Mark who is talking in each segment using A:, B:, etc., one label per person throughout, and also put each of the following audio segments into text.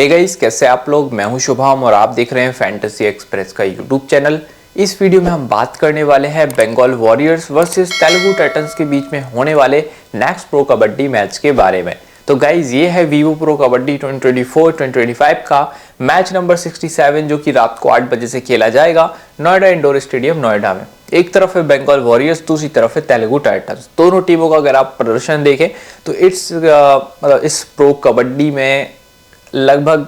A: Hey guys, कैसे आप लोग। मैं हूं शुभम और आप देख रहे हैं फैंटेसी एक्सप्रेस का यूट्यूब चैनल। इस वीडियो में हम बात करने वाले हैं Bengal Warriors versus Telugu Titans के बीच में होने वाले नेक्स्ट प्रो कबड्डी मैच के बारे में। तो गाइज, ये है वीवो प्रो कबड्डी 2024-2025 का मैच नंबर 67, जो कि रात को 8 बजे से खेला जाएगा नोएडा इंडोर स्टेडियम नोएडा में। एक तरफ है बंगाल वॉरियर्स, दूसरी तरफ है तेलुगु टाइटंस। दोनों टीमों का अगर आप प्रदर्शन देखें तो इस प्रो कबड्डी में लगभग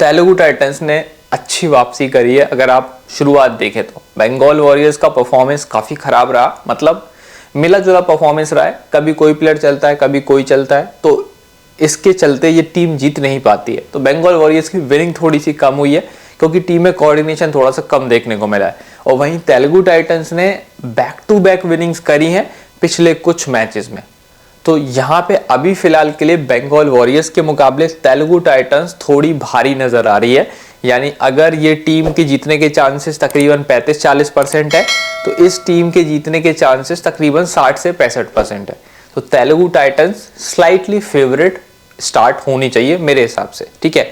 A: तेलुगु टाइटंस ने अच्छी वापसी करी है। अगर आप शुरुआत देखें तो बंगाल वॉरियर्स का परफॉर्मेंस काफ़ी खराब रहा, मतलब मिला जुला परफॉर्मेंस रहा है। कभी कोई प्लेयर चलता है, कभी कोई चलता है, तो इसके चलते ये टीम जीत नहीं पाती है। तो बंगाल वॉरियर्स की विनिंग थोड़ी सी कम हुई है क्योंकि टीम में कोऑर्डिनेशन थोड़ा सा कम देखने को मिला है। और वहीं तेलुगु टाइटंस ने बैक टू बैक विनिंग्स करी हैं पिछले कुछ मैचेस में। तो यहाँ पे अभी फिलहाल के लिए बंगाल वॉरियर्स के मुकाबले तेलुगु टाइटंस थोड़ी भारी नजर आ रही है। यानी अगर ये टीम के जीतने के चांसेस तकरीबन 35-40% है, तो इस टीम के जीतने के चांसेस तकरीबन 60 से 65% है। तो Telugu Titans slightly favourite start होनी चाहिए मेरे हिसाब से। ठीक है,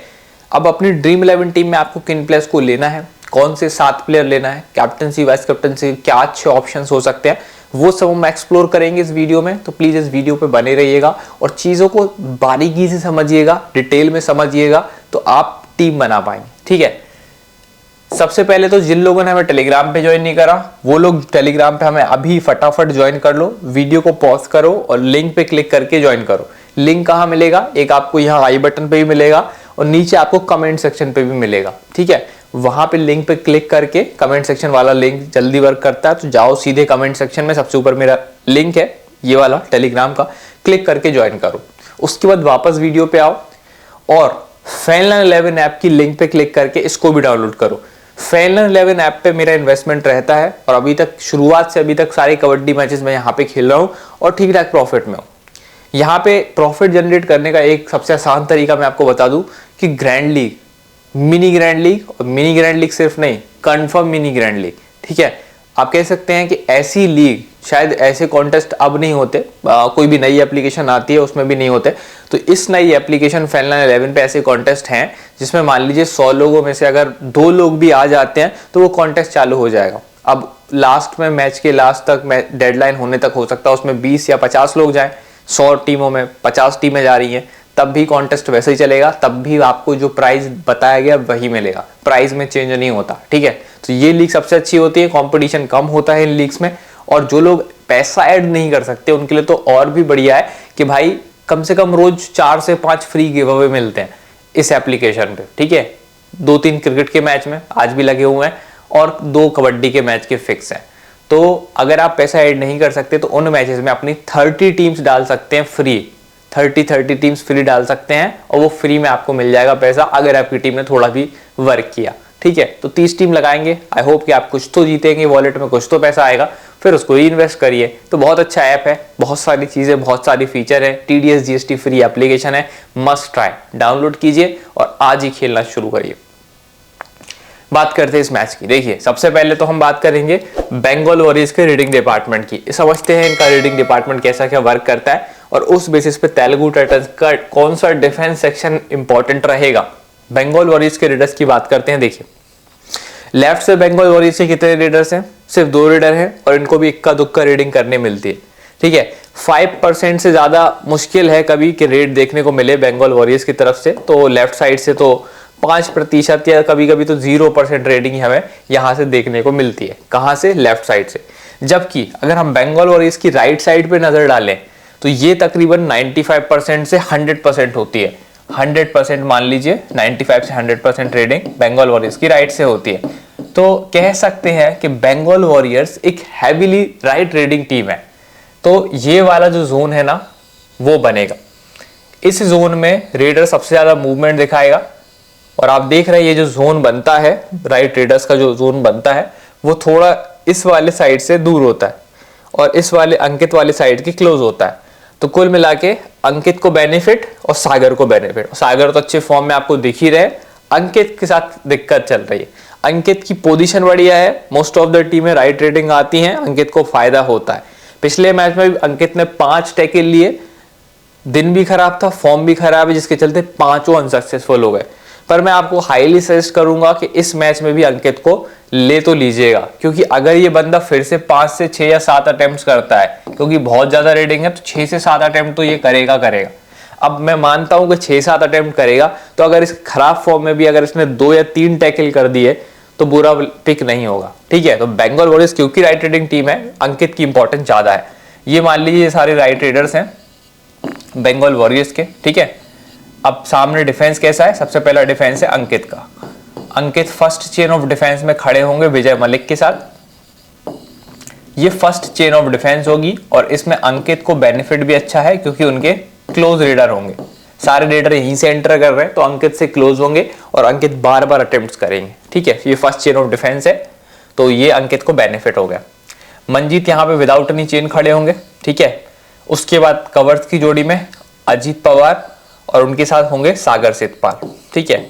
A: अब अपनी ड्रीम 11 टीम में आपको किन प्लेयर्स को लेना है, कौन से 7 प्लेयर लेना है, कैप्टनसी वाइस कैप्टनसी क्या अच्छे ऑप्शंस हो सकते हैं, वो सब हम एक्सप्लोर करेंगे इस वीडियो में। तो प्लीज इस वीडियो पे बने रहिएगा और चीजों को बारीकी से समझिएगा, डिटेल में समझिएगा, तो आप टीम बना पाएंगे। ठीक है, सबसे पहले तो जिन लोगों ने हमें टेलीग्राम पे ज्वाइन नहीं करा, वो लोग टेलीग्राम पे हमें अभी फटाफट ज्वाइन कर लो। वीडियो को पॉज करो और लिंक पे क्लिक करके ज्वाइन करो। लिंक कहाँ मिलेगा? एक आपको यहाँ आई बटन पे भी मिलेगा और नीचे आपको कमेंट सेक्शन पे भी मिलेगा। ठीक है, वहां पे लिंक पे क्लिक करके, कमेंट सेक्शन वाला लिंक जल्दी वर्क करता है, तो जाओ सीधे कमेंट सेक्शन में, सबसे ऊपर मेरा लिंक है ये वाला टेलीग्राम का, क्लिक करके ज्वाइन करो। उसके बाद वापस वीडियो पे आओ और फैनलाइन 11 ऐप की लिंक पे क्लिक करके इसको भी डाउनलोड करो। फैनलाइन 11 ऐप पे मेरा इन्वेस्टमेंट रहता है और अभी तक शुरुआत से अभी तक सारे कबड्डी मैचेस मैं यहाँ पे खेल रहा हूँ और ठीक ठाक प्रॉफिट में हूँ। यहाँ पे प्रॉफिट जनरेट करने का एक सबसे आसान तरीका मैं आपको बता दूं कि grand league, mini grand league, और मिनी ग्रैंड लीग सिर्फ नहीं, कंफर्म मिनी ग्रैंड लीग। ठीक है, आप कह सकते हैं कि ऐसी लीग, शायद ऐसे कॉन्टेस्ट अब नहीं होते, कोई भी नई एप्लीकेशन आती है उसमें भी नहीं होते। तो इस नई एप्लीकेशन फैनलाइन 11 पे ऐसे कॉन्टेस्ट हैं जिसमें मान लीजिए 100 लोगों में से अगर 2 लोग भी आ जाते हैं तो वो कॉन्टेस्ट चालू हो जाएगा। अब लास्ट में, मैच के लास्ट तक, डेडलाइन होने तक हो सकता है उसमें 20 या 50 लोग जाएं। 100 टीमों में 50 टीमें जा रही हैं, तब भी कॉन्टेस्ट वैसे ही चलेगा, तब भी आपको जो प्राइस बताया गया वही मिलेगा, प्राइस में चेंज नहीं होता। ठीक है, तो ये लीग सबसे अच्छी होती है, कंपटीशन कम होता है इन लीग्स में। और जो लोग पैसा ऐड नहीं कर सकते उनके लिए तो और भी बढ़िया है कि भाई कम से कम रोज 4 से 5 फ्री गिव अवे मिलते हैं इस एप्लीकेशन पे। ठीक है, 2-3 क्रिकेट के मैच में आज भी लगे हुए हैं और 2 कबड्डी के मैच के फिक्स हैं। तो अगर आप पैसा ऐड नहीं कर सकते तो उन मैचेस में अपनी 30 टीम्स डाल सकते हैं फ्री, 30 टीम्स फ्री डाल सकते हैं और वो फ्री में आपको मिल जाएगा पैसा अगर आपकी टीम ने थोड़ा भी वर्क किया। ठीक है, तो 30 टीम लगाएंगे, आई होप कि आप कुछ तो जीतेंगे, वॉलेट में कुछ तो पैसा आएगा, फिर उसको ही इन्वेस्ट करिए। तो बहुत अच्छा ऐप है, बहुत सारी चीजें, बहुत सारी फीचर है, TDS GST फ्री एप्लीकेशन है, मस्ट ट्राई, डाउनलोड कीजिए और आज ही खेलना शुरू करिए। बात करते हैं इस मैच की। देखिए, सबसे पहले तो हम बात करेंगे बंगाल वॉरियर्स के रीडिंग डिपार्टमेंट की। समझते हैं इनका रीडिंग डिपार्टमेंट कैसा क्या वर्क करता है और उस बेसिस पे तेलुगु टाइटंस का कौन सा डिफेंस सेक्शन इंपॉर्टेंट रहेगा। बंगाल वॉरियर्स के रीडर्स की बात करते हैं। देखिए, लेफ्ट से बंगाल वॉरियर्स के कितने रीडर्स हैं? सिर्फ 2 रीडर हैं और इनको भी इक्का दुक्का रीडिंग करने मिलती है। ठीक है, 5% से ज्यादा मुश्किल है कभी कि रेड देखने को मिले बंगाल वॉरियर्स की तरफ से। तो लेफ्ट साइड से तो 5% या कभी कभी तो 0% रेटिंग हमें यहां से देखने को मिलती है। कहां से? लेफ्ट साइड से। जबकि अगर हम बंगाल वॉरियर्स की राइट साइड पे नजर डालें तो ये तकरीबन 95% से 100% होती है। 100% मान लीजिए, 95 से 100% रेटिंग बंगाल वॉरियर्स की राइट से होती है। तो कह सकते हैं कि बंगाल वॉरियर्स एक हैवीली राइट रेडिंग टीम है। तो ये वाला जो जोन है ना, वो बनेगा। इस जोन में रेडर सबसे ज्यादा मूवमेंट दिखाएगा और आप देख रहे हैं ये जो जोन बनता है, राइट रेडर्स का जो जोन बनता है, वो थोड़ा इस वाले साइड से दूर होता है और इस वाले अंकित वाले साइड के क्लोज होता है। तो कुल मिला के अंकित को बेनिफिट और सागर को बेनिफिट। सागर तो अच्छे फॉर्म में आपको दिख ही रहे, अंकित के साथ दिक्कत चल रही है। अंकित की पोजीशन बढ़िया है, मोस्ट ऑफ द टीमें राइट रेटिंग आती हैं, अंकित को फायदा होता है। पिछले मैच में अंकित ने 5 टैकल लिए, दिन भी खराब था, फॉर्म भी खराब है, जिसके चलते 5 अनसक्सेसफुल हो गए। पर मैं आपको हाईली सजेस्ट करूंगा कि इस मैच में भी अंकित को ले तो लीजिएगा, क्योंकि अगर ये बंदा फिर से 5 से 6 या 7 अटेम्प्ट्स करता है, क्योंकि बहुत ज्यादा रेटिंग है, तो 6 से 7 अटेम्प्ट तो ये करेगा। अब मैं मानता हूं कि 6-7 अटेम्प्ट करेगा, तो अगर इस खराब फॉर्म में भी अगर इसने 2 या 3 टैकल कर दिए तो बुरा पिक नहीं होगा। ठीक है, तो बंगाल वॉरियर्स क्योंकि राइट रेडिंग टीम है, अंकित की इंपॉर्टेंस ज्यादा है। ये मान लीजिए ये सारे राइट रेडर्स हैं बंगाल वॉरियर्स के। ठीक है, अब सामने डिफेंस कैसा है? सबसे पहला डिफेंस है अंकित का। अंकित फर्स्ट चेन ऑफ डिफेंस में खड़े होंगे विजय मलिक के साथ। ये फर्स्ट चेन ऑफ डिफेंस होगी और इसमें अंकित को बेनिफिट भी अच्छा है, क्योंकि उनके क्लोज रेडर होंगे। सारे रेडर यहीं से एंटर कर रहे हैं, तो अंकित से क्लोज होंगे और अंकित बार बार अटेम्प्ट्स करेंगे। ठीक है, ये फर्स्ट चेन ऑफ डिफेंस है, तो ये अंकित को बेनिफिट हो गया। मंजीत यहाँ पे विदाउट एनी चेन खड़े होंगे। ठीक है, उसके बाद कवर्स की जोड़ी में अजीत पवार और उनके साथ होंगे सागर सेतपाल। ठीक है,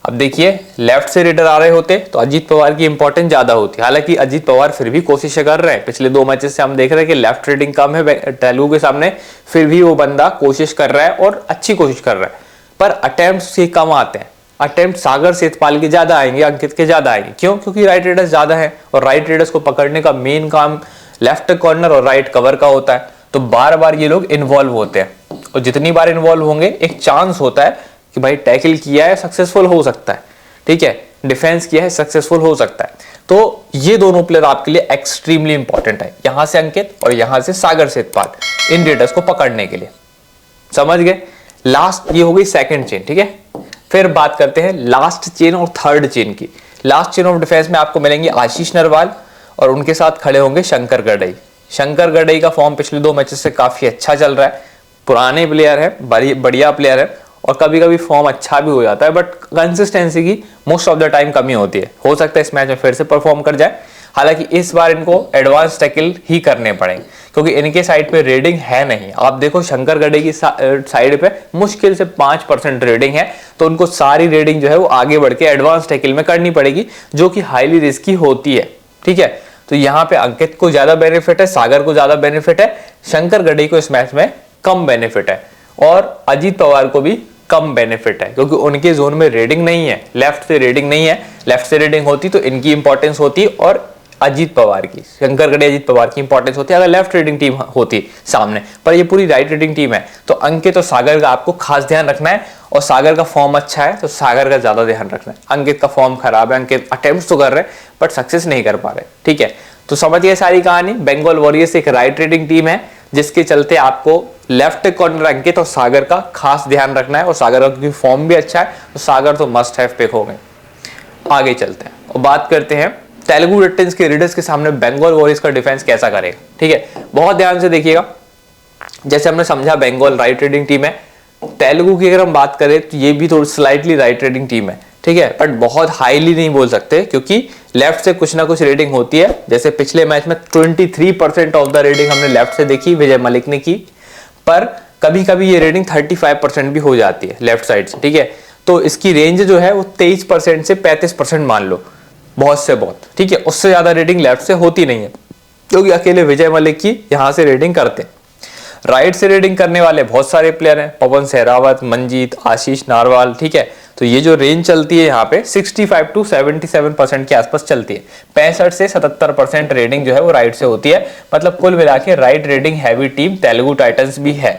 A: अब देखिए लेफ्ट से रेडर आ रहे होते तो अजीत पवार की इंपॉर्टेंस ज्यादा होती। हालांकि अजीत पवार फिर भी कोशिश कर रहे हैं, पिछले 2 मैचेस से हम देख रहे हैं कि लेफ्ट रेडिंग कम है तेलुगु के सामने, फिर भी वो बंदा कोशिश कर रहा है और अच्छी कोशिश कर रहा है, पर अटेम्प्ट्स से कम आते हैं। अटेम्प्ट सागर सेतपाल के ज्यादा आएंगे, अंकित के ज्यादा आएंगे। क्यों? क्योंकि राइट रेडर्स ज्यादा है और राइट रेडर्स को पकड़ने का मेन काम लेफ्ट कॉर्नर और राइट कवर का होता है, तो बार बार ये लोग इन्वॉल्व होते हैं और जितनी बार इन्वॉल्व होंगे एक चांस होता है कि भाई टैकल किया है सक्सेसफुल हो सकता है। ठीक है, डिफेंस किया है सक्सेसफुल हो सकता है। तो ये दोनों प्लेयर आपके लिए एक्सट्रीमली इंपॉर्टेंट है, यहां से अंकित और यहां से सागर सेतपाल, इन रेडर्स को पकड़ने के लिए। समझ गए? लास्ट ये हो गई सेकंड चेन। ठीक है, फिर बात करते हैं लास्ट चेन और थर्ड चेन की। लास्ट चेन ऑफ डिफेंस में आपको मिलेंगे आशीष नरवाल और उनके साथ खड़े होंगे शंकर गडई। शंकर गडई का फॉर्म पिछले 2 मैचेस से काफी अच्छा चल रहा है, पुराने प्लेयर है, बढ़िया प्लेयर है और कभी कभी फॉर्म अच्छा भी हो जाता है, बट कंसिस्टेंसी की मोस्ट ऑफ द टाइम कमी होती है। हो सकता है इस मैच में फिर से परफॉर्म कर जाए। हालांकि इस बार इनको एडवांस टैकल ही करने पड़ेंगे, क्योंकि इनके साइड पे रेडिंग है नहीं। आप देखो शंकर गडे की साइड पे मुश्किल से 5% रेडिंग है, तो उनको सारी रेडिंग जो है वो आगे बढ़ के एडवांस टैकल में करनी पड़ेगी, जो कि हाईली रिस्की होती है। ठीक है, तो यहाँ पे अंकित को ज्यादा बेनिफिट है, सागर को ज्यादा बेनिफिट है, शंकर गडे को इस मैच में कम बेनिफिट है और अजीत पवार को भी कम बेनिफिट है, क्योंकि उनके जोन में रेडिंग नहीं है, लेफ्ट से रेडिंग नहीं है। लेफ्ट से रेडिंग होती तो इनकी इंपॉर्टेंस होती और अजीत पवार की, शंकर गडे अजीत पवार की इंपॉर्टेंस होती है अगर लेफ्ट रेडिंग टीम होती सामने, पर ये पूरी राइट रेडिंग टीम है। तो अंकित और सागर का आपको खास ध्यान रखना है, और सागर का फॉर्म अच्छा है तो सागर का ज्यादा ध्यान रखना है। अंकित का फॉर्म खराब है, अंकित अटेम्प्ट्स तो कर रहे हैं बट सक्सेस नहीं कर पा रहे। ठीक है, तो समझिए सारी कहानी। बंगाल वॉरियर्स एक राइट रेडिंग टीम है, जिसके चलते आपको लेफ्ट कॉर्नर अंकित और सागर का खास ध्यान रखना है, और सागर का क्योंकि फॉर्म भी अच्छा है तो सागर तो मस्ट हैव पिक हो गए। आगे चलते हैं और बात करते हैं तेलुगु टाइटंस के रेडर्स के सामने बंगाल वॉरियर्स का डिफेंस कैसा करेगा। ठीक है, बहुत ध्यान से देखिएगा। जैसे हमने समझा बंगाल राइट रेडिंग टीम है, तेलुगु की अगर हम बात करें तो ये भी थोड़ी स्लाइटली राइट रेडिंग टीम है। ठीक है, बट बहुत हाईली नहीं बोल सकते, क्योंकि लेफ्ट से कुछ ना कुछ रेडिंग होती है। जैसे पिछले मैच में 23% ऑफ द रेडिंग हमने लेफ्ट से देखी, विजय मलिक ने की, पर कभी कभी ये रेडिंग 35% भी हो जाती है लेफ्ट साइड से। ठीक है, तो इसकी रेंज जो है वो 23% से 35% मान लो, बहुत से बहुत। ठीक है, उससे ज्यादा रेडिंग लेफ्ट से होती नहीं है, क्योंकि अकेले विजय मलिक की यहां से रेडिंग करते हैं। राइट से रेडिंग करने वाले बहुत सारे प्लेयर हैं, पवन सहरावत, मंजीत, आशीष नारवाल। ठीक है, तो ये जो रेंज चलती है यहाँ पे 65 to 77% के आसपास चलती है। 65 से 77% रेडिंग जो है वो राइट से होती है। मतलब कुल मिला के right raiding heavy team Telugu Titans भी है,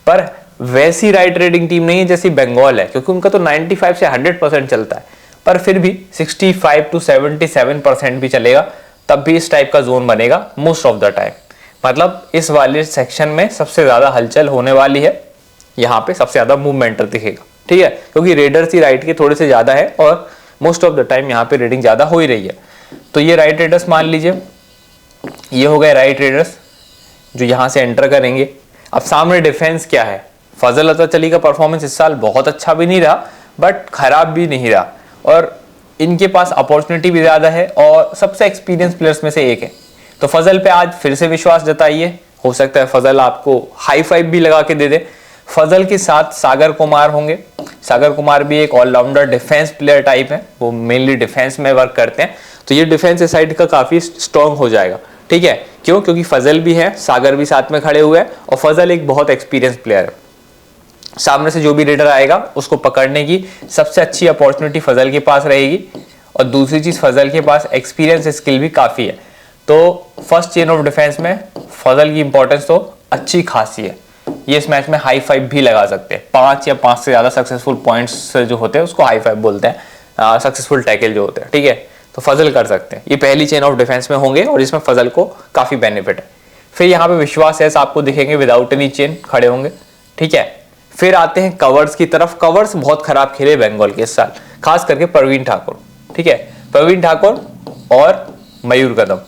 A: पर वैसी राइट रेडिंग टीम नहीं है जैसी बंगाल है, क्योंकि उनका तो 95 से 100% चलता है, पर फिर भी 65 to 77% भी चलेगा, तब भी इस टाइप का जोन बनेगा मोस्ट ऑफ द टाइम। मतलब इस वाले सेक्शन में सबसे ज्यादा हलचल होने वाली है, यहाँ पे सबसे ज्यादा मूवमेंट दिखेगा। ठीक है, क्योंकि रेडर्स ही राइट के थोड़े से ज्यादा है और मोस्ट ऑफ द टाइम यहाँ पे रेडिंग ज्यादा हो ही रही है। तो ये राइट रेडर्स मान लीजिए, ये हो गए राइट रेडर्स जो यहाँ से एंटर करेंगे। अब सामने डिफेंस क्या है? फजल अताचली का परफॉर्मेंस इस साल बहुत अच्छा भी नहीं रहा, बट खराब भी नहीं रहा, और इनके पास अपॉर्चुनिटी भी ज्यादा है और सबसे एक्सपीरियंस प्लेयर्स में से एक है। तो फजल पे आज फिर से विश्वास जताइए, हो सकता है फजल आपको हाई फाइव भी लगा के दे दे। फजल के साथ सागर कुमार होंगे। सागर कुमार भी एक ऑलराउंडर डिफेंस प्लेयर टाइप है, वो मेनली डिफेंस में वर्क करते हैं, तो ये डिफेंस साइड का काफी स्ट्रॉन्ग हो जाएगा। ठीक है, क्यों? क्योंकि फजल भी है, सागर भी साथ में खड़े हुए हैं और फजल एक बहुत एक्सपीरियंस प्लेयर है। सामने से जो भी रेडर आएगा उसको पकड़ने की सबसे अच्छी अपॉर्चुनिटी फजल के पास रहेगी। और दूसरी चीज, फजल के पास एक्सपीरियंस स्किल भी काफी है। तो फर्स्ट चेन ऑफ डिफेंस में फजल की इंपॉर्टेंस तो अच्छी खासी है। ये इस मैच में हाई फाइव भी लगा सकते हैं। 5 या 5 से ज्यादा सक्सेसफुल पॉइंट्स जो होते हैं उसको हाई फाइव बोलते हैं, सक्सेसफुल टैकल जो होते हैं, ठीक है। तो फजल कर सकते हैं, ये पहली चेन ऑफ डिफेंस में होंगे और इसमें फजल को काफी बेनिफिट है। फिर यहाँ पे विश्वास है आपको दिखेंगे विदाउट एनी चेन खड़े होंगे, ठीक है। फिर आते हैं कवर्स की तरफ। कवर्स बहुत खराब खेले बंगाल के इस साल, खास करके प्रवीण ठाकुर, ठीक है। प्रवीण ठाकुर और मयूर कदम।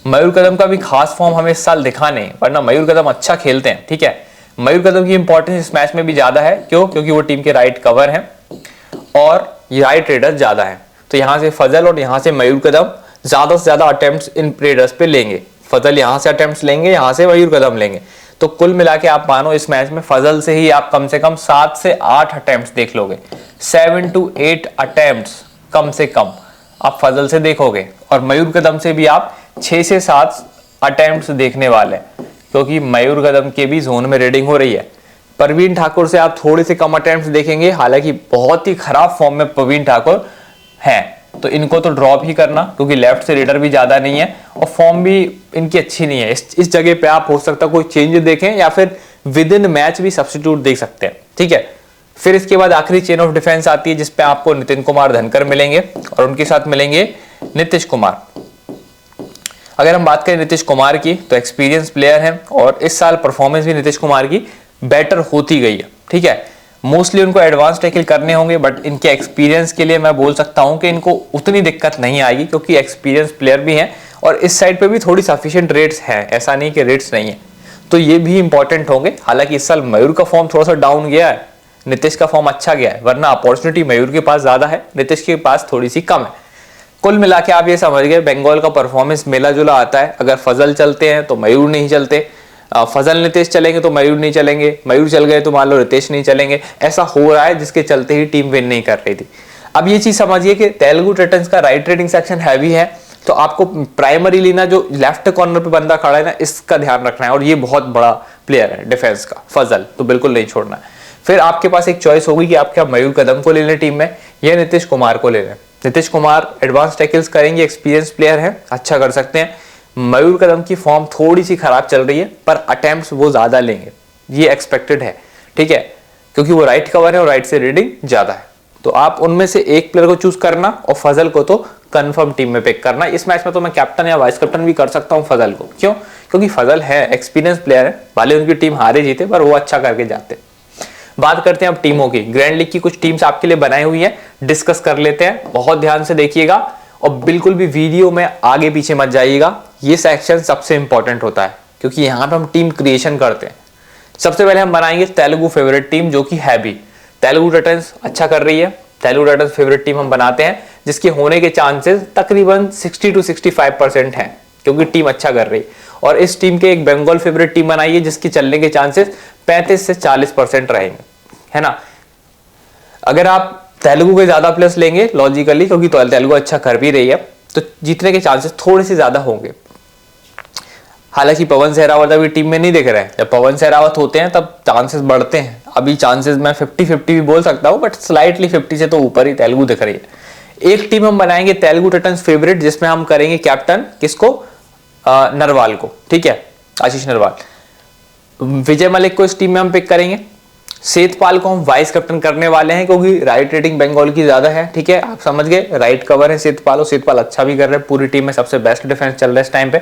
A: मयूर कदम का भी खास फॉर्म हमें इस साल दिखा नहीं, वरना मयूर कदम अच्छा खेलते हैं, ठीक है। मयूर कदम की इंपॉर्टेंस इस मैच में भी ज्यादा है। क्यों? क्योंकि वो टीम के राइट कवर हैं और ये राइट रेडर ज्यादा है। तो यहाँ से फजल और यहाँ से मयूर कदम ज्यादा से ज्यादा अटेम्प्ट्स इन रेडर्स पे लेंगे। फजल यहाँ से अटेम्प्ट्स लेंगे, यहाँ से मयूर कदम लेंगे। तो कुल मिला के आप मानो इस मैच में फजल से ही आप कम से कम 7 से 8 अटेम्प्ट्स देख लोगे। 7 to 8 अटेम्प्ट्स कम से कम आप फजल से देखोगे, और मयूर कदम से भी आप 6 से 7 अटेम्प्ट्स देखने वाले हैं, क्योंकि मयूर कदम के भी जोन में रेडिंग हो रही है। प्रवीण ठाकुर से आप थोड़े से कम अटेम्प्ट्स देखेंगे, हालांकि बहुत ही खराब फॉर्म में प्रवीण ठाकुर हैं, तो इनको तो ड्रॉप ही करना, क्योंकि लेफ्ट से रेडर भी ज्यादा नहीं है और फॉर्म भी इनकी अच्छी नहीं है। इस जगह पे आप हो सकता है कोई चेंज देखें या फिर विद इन मैच भी सब्स्टिट्यूट देख सकते हैं, ठीक है। फिर इसके बाद आखिरी चेन ऑफ डिफेंस आती है जिसपे आपको नितिन कुमार धनकर मिलेंगे और उनके साथ मिलेंगे नीतीश कुमार। अगर हम बात करें नीतीश कुमार की, तो एक्सपीरियंस प्लेयर हैं और इस साल परफॉर्मेंस भी नीतीश कुमार की बेटर होती गई है, ठीक है। मोस्टली उनको एडवांस टैकल करने होंगे, बट इनके एक्सपीरियंस के लिए मैं बोल सकता हूं कि इनको उतनी दिक्कत नहीं आएगी, क्योंकि एक्सपीरियंस प्लेयर भी हैं और इस साइड पे भी थोड़ी सफिशिएंट रेट्स हैं, ऐसा नहीं कि रेट्स नहीं है। तो ये भी इंपॉर्टेंट होंगे। हालांकि इस साल मयूर का फॉर्म थोड़ा सा डाउन गया है, नीतीश का फॉर्म अच्छा गया है, वरना अपॉर्चुनिटी मयूर के पास ज्यादा है, नीतीश के पास थोड़ी सी कम है। कुल मिला के आप ये समझ गए बंगाल का परफॉर्मेंस मेला जुला आता है। अगर फजल चलते हैं तो मयूर नहीं चलते, फजल नीतीश चलेंगे तो मयूर नहीं चलेंगे, मयूर चल गए तो मान लो रितेश नहीं चलेंगे। ऐसा हो रहा है जिसके चलते ही टीम विन नहीं कर रही थी। अब ये चीज समझिए कि तेलुगु टाइटंस का राइट रेडिंग सेक्शन हैवी है, तो आपको प्राइमरीली ना जो लेफ्ट कॉर्नर पे बंदा खड़ा है ना, इसका ध्यान रखना है। और ये बहुत बड़ा प्लेयर है डिफेंस का फजल, तो बिल्कुल नहीं छोड़ना है। फिर आपके पास एक चॉइस होगी कि आप क्या मयूर कदम को ले लें टीम में या नीतीश कुमार को ले लें। नीतीश कुमार एडवांस टैकल्स करेंगे, एक्सपीरियंस प्लेयर है, अच्छा कर सकते हैं। मयूर कदम की फॉर्म थोड़ी सी खराब चल रही है, पर अटेम्प्ट्स वो ज्यादा लेंगे, ये एक्सपेक्टेड है, ठीक है, क्योंकि वो राइट कवर है और राइट से रीडिंग ज्यादा है। तो आप उनमें से एक प्लेयर को चूज करना और फजल को तो कंफर्म टीम में पिक करना। इस मैच में तो मैं कैप्टन या वाइस कैप्टन भी कर सकता हूं फजल को। क्यों? क्योंकि फजल है, एक्सपीरियंस प्लेयर है, भले उनकी टीम हारे जीते पर वो अच्छा करके जाते। बात करते हैं अब टीमों की। ग्रैंड लीग की कुछ टीम्स आपके लिए बनाई हुई है, डिस्कस कर लेते हैं। बहुत ध्यान से देखिएगा और बिल्कुल भी वीडियो में आगे पीछे मत जाइएगा, ये सेक्शन सबसे इंपॉर्टेंट होता है, क्योंकि यहाँ पे हम टीम क्रिएशन करते हैं। सबसे पहले हम बनाएंगे तेलुगु फेवरेट टीम, जो कि है भी तेलुगु टाइटंस अच्छा कर रही है। तेलुगु टाइटंस फेवरेट टीम हम बनाते हैं, जिसके होने के चांसेस तकरीबन 60 to 65% हैं, क्योंकि टीम अच्छा कर रही है। और इस टीम के एक बंगाल फेवरेट टीम बनाई है, जिसकी चलने के चांसेस 35 से 40% रहेंगे, है ना। अगर आप तेलुगु के ज्यादा प्लेयर्स लेंगे लॉजिकली, क्योंकि तेलुगु अच्छा कर भी रही है, तो जीतने के चांसेस थोड़े से ज्यादा होंगे। हालांकि पवन सहरावत अभी टीम में नहीं दिख रहे हैं, जब पवन सहरावत होते हैं तब चांसेस बढ़ते हैं। अभी चांसेस मैं 50-50 भी बोल सकता हूं, बट स्लाइटली 50 से तो ऊपर ही तेलुगु दिख रही है। एक टीम हम बनाएंगे तेलुगु टाइटंस फेवरेट, जिसमें हम करेंगे कैप्टन किसको, नरवाल को, ठीक है, आशीष नरवाल। विजय मलिक को इस टीम में हम पिक करेंगे। सेतपाल को हम वाइस कैप्टन करने वाले हैं, क्योंकि राइट रेटिंग बंगाल की ज्यादा है, ठीक है, आप समझ गए। राइट कवर है सेतपाल, और सेतपाल अच्छा भी कर रहे हैं, पूरी टीम में सबसे बेस्ट डिफेंस चल रहा है इस टाइम पे।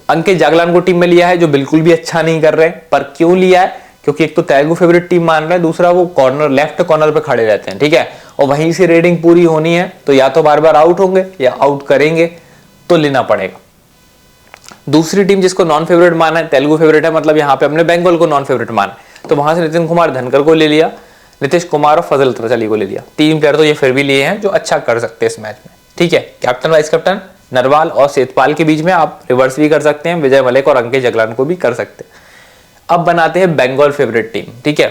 A: अंकित जागलान को टीम में लिया है, जो बिल्कुल भी अच्छा नहीं कर रहे, पर क्यों लिया है? क्योंकि एक तो तेलुगु फेवरेट टीम मान रहे हैं, दूसरा वो कॉर्नर लेफ्ट कॉर्नर पे खड़े रहते हैं, ठीक है, और वहीं से रेडिंग पूरी होनी है, तो या तो बार बार आउट होंगे या आउट करेंगे, तो लेना पड़ेगा। दूसरी टीम जिसको नॉन फेवरेट माना है, तेलुगु फेवरेट है, मतलब यहाँ पे हमने बंगाल को नॉन फेवरेट माना, तो वहां से नितिन कुमार धनकर को ले लिया, नीतीश कुमार और फजल तरचली को ले लिया। 3 प्लेयर तो ये फिर भी लिए हैं जो अच्छा कर सकते हैं इस मैच में, ठीक है। कैप्टन वाइस कैप्टन नरवाल और सेतपाल के बीच में आप रिवर्स भी कर सकते हैं, विजय मलिक और अंकित जगलान को भी कर सकते हैं। अब बनाते हैं बंगाल फेवरेट टीम, ठीक है।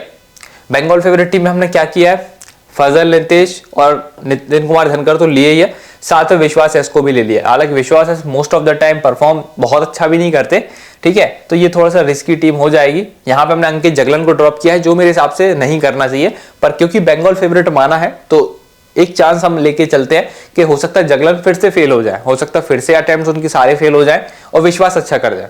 A: बंगाल फेवरेट टीम में हमने क्या किया है, फजल, नीतीश और नितिन कुमार धनकर तो लिए ही है, साथ में विश्वास एस को भी ले लिया। हालांकि विश्वास S most of the time perform बहुत अच्छा भी नहीं करते, ठीक है, तो ये थोड़ा सा रिस्की टीम हो जाएगी। यहाँ पे हमने अंकित जगलन को ड्रॉप किया है, जो मेरे हिसाब से नहीं करना चाहिए, पर क्योंकि बंगाल फेवरेट माना है तो एक चांस हम लेके चलते हैं कि हो सकता है जगलन फिर से फेल हो जाए, हो सकता है फिर से अटेम्प्ट उनके सारे फेल हो जाए और विश्वास अच्छा कर जाए।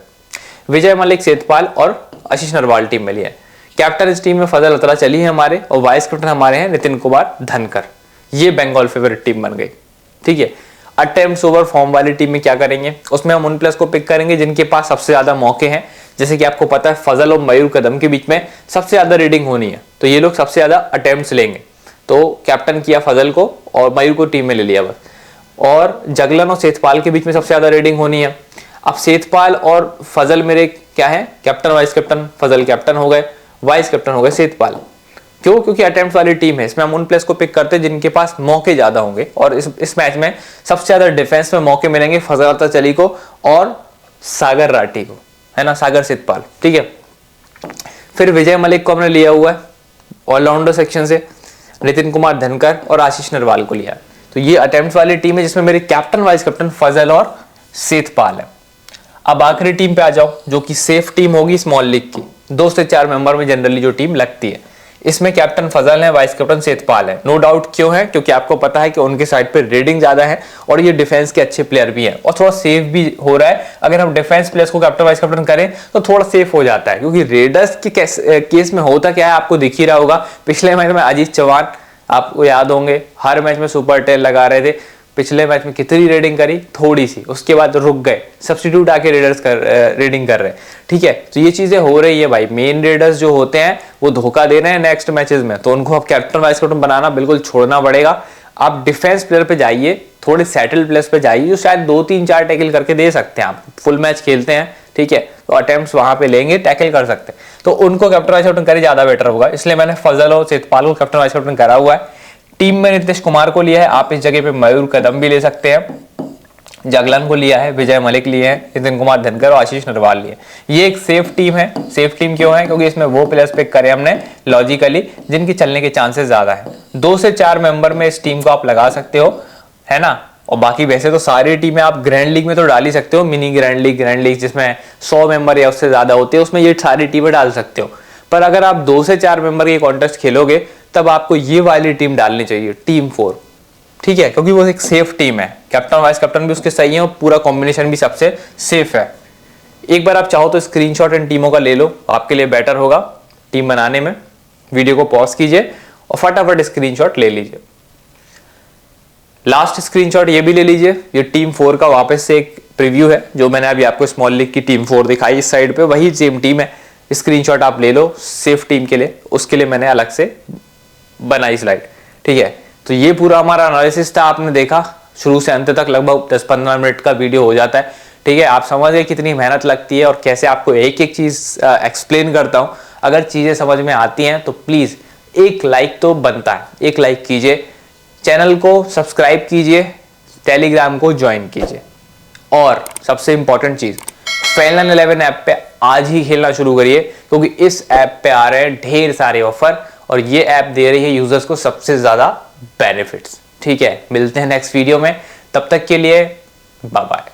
A: विजय मलिक, सेतपाल और आशीष नरवाल टीम में लिया है। कैप्टन इस टीम में फजल अतरा चली है हमारे, और वाइस कैप्टन हमारे हैं नितिन कुमार धनकर। ये बंगाल फेवरेट टीम बन गई। ठीक है, अटेम्प्ट्स ओवर फॉर्म वाली टीम में क्या करेंगे, उसमें हम उन प्लेयर्स को पिक करेंगे जिनके पास सबसे ज्यादा मौके हैं। जैसे कि आपको पता है फजल और मयूर कदम के बीच में सबसे ज्यादा रीडिंग होनी है, तो ये लोग सबसे ज्यादा अटेम्प्ट्स लेंगे। तो कैप्टन किया फजल को और मयूर को टीम में ले लिया बस। और जगलन और सेतपाल के बीच में सबसे ज्यादा रीडिंग होनी है। अब सेतपाल और फजल मेरे क्या है, कैप्टन वाइस कैप्टन। फजल कैप्टन हो गए, वाइस कैप्टन हो गए सेतपाल। क्यों? क्योंकि अटेम्प्ट वाली टीम है, इसमें हम उन प्लेयर्स को पिक करते हैं जिनके पास मौके ज्यादा होंगे। और इस मैच में सबसे ज्यादा डिफेंस में मौके मिलेंगे फजल अतरा चली को और सागर राठी को, है ना, सागर सेतपाल। ठीक है, फिर विजय मलिक को हमने लिया हुआ है ऑलराउंडर सेक्शन से, नितिन कुमार धनकर और आशीष नरवाल को लिया। तो ये अटेम्प्ट वाली टीम है जिसमें मेरे कैप्टन वाइस कैप्टन फजल और सेतपाल है। अब आखिरी टीम पे आ जाओ, जो कि सेफ टीम होगी स्मॉल लीग की। 2 से 4 मेंबर में जनरली जो टीम लगती है, इसमें कैप्टन फजल है, वाइस कैप्टन सेतपाल है। नो डाउट क्यों है, क्योंकि आपको पता है कि उनके साइड पे रेटिंग ज्यादा है और ये डिफेंस के अच्छे प्लेयर भी हैं और थोड़ा सेफ भी हो रहा है। अगर हम डिफेंस प्लेयर्स को कैप्टन वाइस कैप्टन करें तो थोड़ा सेफ हो जाता है, क्योंकि रेडर्स के केस में होता क्या है आपको दिख ही रहा होगा। पिछले मैच में अजीत चौहान, आपको याद होंगे, हर मैच में सुपर 10 लगा रहे थे। पिछले मैच में कितनी रेडिंग करी, थोड़ी सी, उसके बाद रुक गए, सब्स्टिट्यूट आके रेडर्स रेडिंग कर रहे हैं। ठीक है, तो ये चीजें हो रही है भाई। मेन रेडर्स जो होते हैं वो धोखा दे रहे हैं नेक्स्ट मैचेस में, तो उनको अब कैप्टन वाइस कैप्टन बनाना बिल्कुल छोड़ना पड़ेगा। आप डिफेंस प्लेयर पे जाइए, थोड़े सेटल प्लेयर्स पे जाइए जो शायद 2-3-4 टैकल करके दे सकते हैं। आप फुल मैच खेलते हैं, ठीक है, तो अटेम्प्ट्स वहां पे लेंगे, टैकल कर सकते हैं, तो उनको कैप्टन वाइस कैप्टन करे ज्यादा बेटर होगा। इसलिए मैंने फजल और सेतपाल को कैप्टन वाइस कैप्टन करा हुआ है। टीम में नीतीश कुमार को लिया है, आप इस जगह पे मयूर कदम भी ले सकते हैं। जगलन को लिया है, विजय मलिक लिए हैं, नितिन कुमार धनकर और आशीष नरवाल लिए। ये एक सेफ टीम है। सेफ टीम क्यों है? क्योंकि इसमें वो प्लेयर्स पिक करे हमने लॉजिकली जिनके चलने के चांसेस ज्यादा है। 2 से 4 मेंबर में इस टीम को आप लगा सकते हो, है ना। और बाकी वैसे तो सारी टीमें आप ग्रैंड लीग में तो डाल ही सकते हो, मिनी ग्रैंड लीग जिसमें 100 मेंबर या उससे ज्यादा होते हैं, उसमें ये सारी टीमें डाल सकते हो। पर अगर आप 2 से 4 मेंबर के कॉन्टेस्ट खेलोगे तब आपको ये वाली टीम डालनी चाहिए, टीम 4। ठीक है, क्योंकि वो एक सेफ टीम है, कैप्टन वाइस कैप्टन भी उसके सही है और पूरा कॉम्बिनेशन भी सबसे सेफ है। एक बार आप चाहो तो स्क्रीनशॉट इन टीमों का ले लो, आपके लिए बेटर होगा टीम बनाने में। वीडियो को पॉज कीजिए और फटाफट स्क्रीनशॉट ले लीजिए। लास्ट स्क्रीनशॉट ये भी ले लीजिए, ये टीम 4 का वापस से एक प्रीव्यू है जो मैंने अभी आपको स्मॉल लीग की टीम 4 दिखाई। इस साइड पे वही सेम टीम है, स्क्रीनशॉट आप ले लो सेफ टीम के लिए, उसके लिए मैंने अलग से बनाई स्लाइड। ठीक है, तो ये पूरा हमारा एनालिसिस था, आपने देखा शुरू से अंत तक, लगभग 10-15 मिनट का वीडियो हो जाता है। ठीक है, आप समझ गए कितनी मेहनत लगती है और कैसे आपको एक एक चीज एक्सप्लेन करता हूं। अगर चीजें समझ में आती हैं तो प्लीज एक लाइक तो बनता है, एक लाइक कीजिए, चैनल को सब्सक्राइब कीजिए, टेलीग्राम को ज्वाइन कीजिए, और सबसे इंपॉर्टेंट चीज फैलन 11 ऐप पे आज ही खेलना शुरू करिए, क्योंकि इस ऐप पे आ रहे हैं ढेर सारे ऑफर और ये ऐप दे रही है यूजर्स को सबसे ज्यादा बेनिफिट्स। ठीक है, मिलते हैं नेक्स्ट वीडियो में, तब तक के लिए बाय बाय।